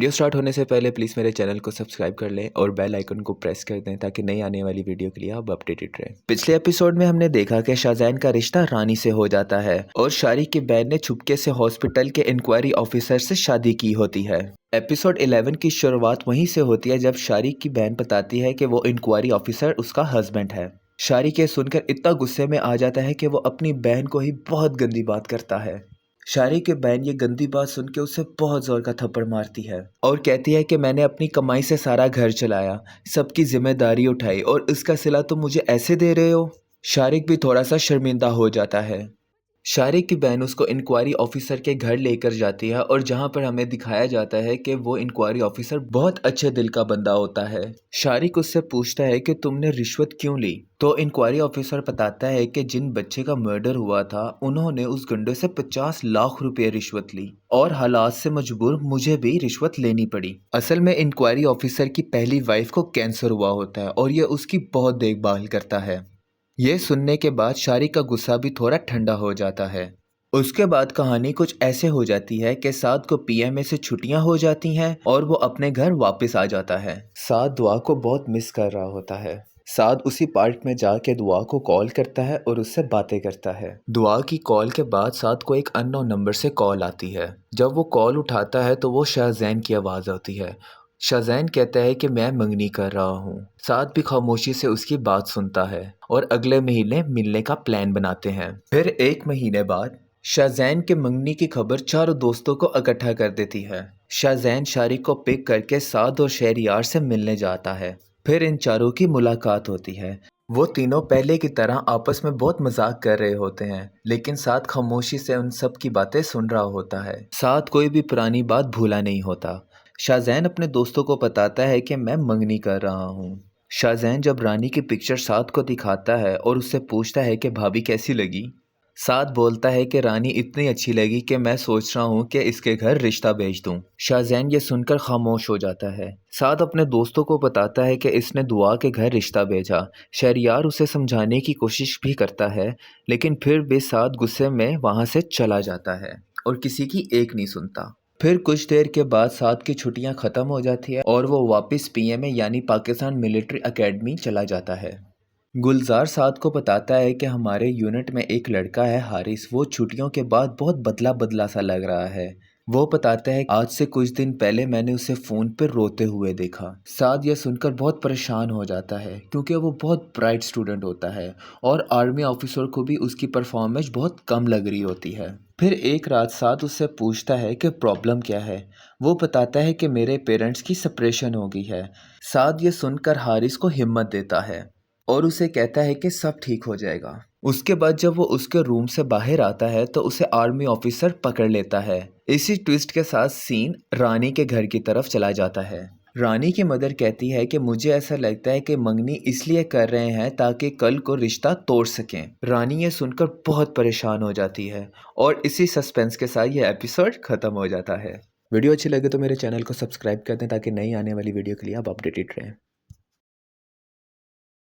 Video start होने से पहले प्लीज़ मेरे चैनल को सब्सक्राइब कर लें और बेल आइकन को प्रेस कर दें ताकि नई आने वाली वीडियो के लिए आप अपडेटेड रहें। पिछले एपिसोड में हमने देखा कि शाहजैन का रिश्ता रानी से हो जाता है और शारी की बहन ने छुपके से हॉस्पिटल के इंक्वायरी ऑफिसर से शादी की होती है। एपिसोड 11 की शुरुआत वहीं से होती है जब शारी की बहन बताती है कि वो इंक्वायरी ऑफिसर उसका हस्बैंड है। शारी के सुनकर इतना गुस्से में आ जाता है कि वो अपनी बहन को ही बहुत गंदी बात करता है। शारी की बहन ये गंदी बात सुन के उसे बहुत जोर का थप्पड़ मारती है और कहती है कि मैंने अपनी कमाई से सारा घर चलाया, सबकी जिम्मेदारी उठाई और इसका सिला तुम मुझे ऐसे दे रहे हो। शारिक भी थोड़ा सा शर्मिंदा हो जाता है। शारिक की बहन उसको इंक्वायरी ऑफिसर के घर लेकर जाती है और जहां पर हमें दिखाया जाता है कि वो इंक्वायरी ऑफिसर बहुत अच्छे दिल का बंदा होता है। शारिक उससे पूछता है कि तुमने रिश्वत क्यों ली, तो इंक्वायरी ऑफिसर बताता है कि जिन बच्चे का मर्डर हुआ था उन्होंने उस गुंडे से 50 लाख रुपए रिश्वत ली और हालात से मजबूर मुझे भी रिश्वत लेनी पड़ी। असल में इंक्वायरी ऑफिसर की पहली वाइफ को कैंसर हुआ होता है और ये उसकी बहुत देखभाल करता है। ये सुनने के बाद शारी का गुस्सा भी थोड़ा ठंडा हो जाता है। उसके बाद कहानी कुछ ऐसे हो जाती है कि साद को पीएमए से छुट्टियां हो जाती हैं और वो अपने घर वापस आ जाता है। साद दुआ को बहुत मिस कर रहा होता है। साद उसी पार्क में जाके दुआ को कॉल करता है और उससे बातें करता है। दुआ की कॉल के बाद साद को एक अननोन नंबर से कॉल आती है। जब वो कॉल उठाता है तो वो शाहजैन की आवाज़ आती है। शाहजैन कहता है कि मैं मंगनी कर रहा हूँ। साद भी खामोशी से उसकी बात सुनता है और अगले महीने मिलने का प्लान बनाते हैं। फिर एक महीने बाद शाहजैन के मंगनी की खबर चारों दोस्तों को इकट्ठा कर देती है। शाहजैन शारी को पिक करके साद और शहरियार से मिलने जाता है। फिर इन चारों की मुलाकात होती है। वो तीनों पहले की तरह आपस में बहुत मजाक कर रहे होते हैं, लेकिन साद खामोशी से उन सब की बातें सुन रहा होता है। साद कोई भी पुरानी बात भूला नहीं होता। शाहजैन अपने दोस्तों को बताता है कि मैं मंगनी कर रहा हूँ। शाहजैन जब रानी की पिक्चर साद को दिखाता है और उससे पूछता है कि भाभी कैसी लगी, साद बोलता है कि रानी इतनी अच्छी लगी कि मैं सोच रहा हूँ कि इसके घर रिश्ता भेज दूँ। शाहजैन ये सुनकर खामोश हो जाता है। साद अपने दोस्तों को बताता है कि इसने दुआ के घर रिश्ता भेजा। शहरियार उसे समझाने की कोशिश भी करता है, लेकिन फिर भी साद गुस्से में वहाँ से चला जाता है और किसी की एक नहीं सुनता। फिर कुछ देर के बाद साद की छुट्टियां खत्म हो जाती है और वो वापस पीएमए यानी पाकिस्तान मिलिट्री एकेडमी चला जाता है। गुलजार साद को बताता है कि हमारे यूनिट में एक लड़का है हारिस, वो छुट्टियों के बाद बहुत बदला बदला सा लग रहा है। वो बताता है आज से कुछ दिन पहले मैंने उसे फ़ोन पर रोते हुए देखा। साद यह सुनकर बहुत परेशान हो जाता है क्योंकि वो बहुत ब्राइट स्टूडेंट होता है और आर्मी ऑफिसर को भी उसकी परफॉर्मेंस बहुत कम लग रही होती है। फिर एक रात साद उससे पूछता है कि प्रॉब्लम क्या है। वो बताता है कि मेरे पेरेंट्स की सेपरेशन हो गई है। साद ये सुनकर हारिस को हिम्मत देता है और उसे कहता है कि सब ठीक हो जाएगा। उसके बाद जब वो उसके रूम से बाहर आता है तो उसे आर्मी ऑफिसर पकड़ लेता है। इसी ट्विस्ट के साथ सीन रानी के घर की तरफ चला जाता है। रानी की मदर कहती है कि मुझे ऐसा लगता है कि मंगनी इसलिए कर रहे हैं ताकि कल को रिश्ता तोड़ सकें। रानी ये सुनकर बहुत परेशान हो जाती है और इसी सस्पेंस के साथ ये एपिसोड खत्म हो जाता है। वीडियो अच्छी लगे तो मेरे चैनल को सब्सक्राइब कर दें ताकि नई आने वाली वीडियो के लिए आप अपडेटेड रहें।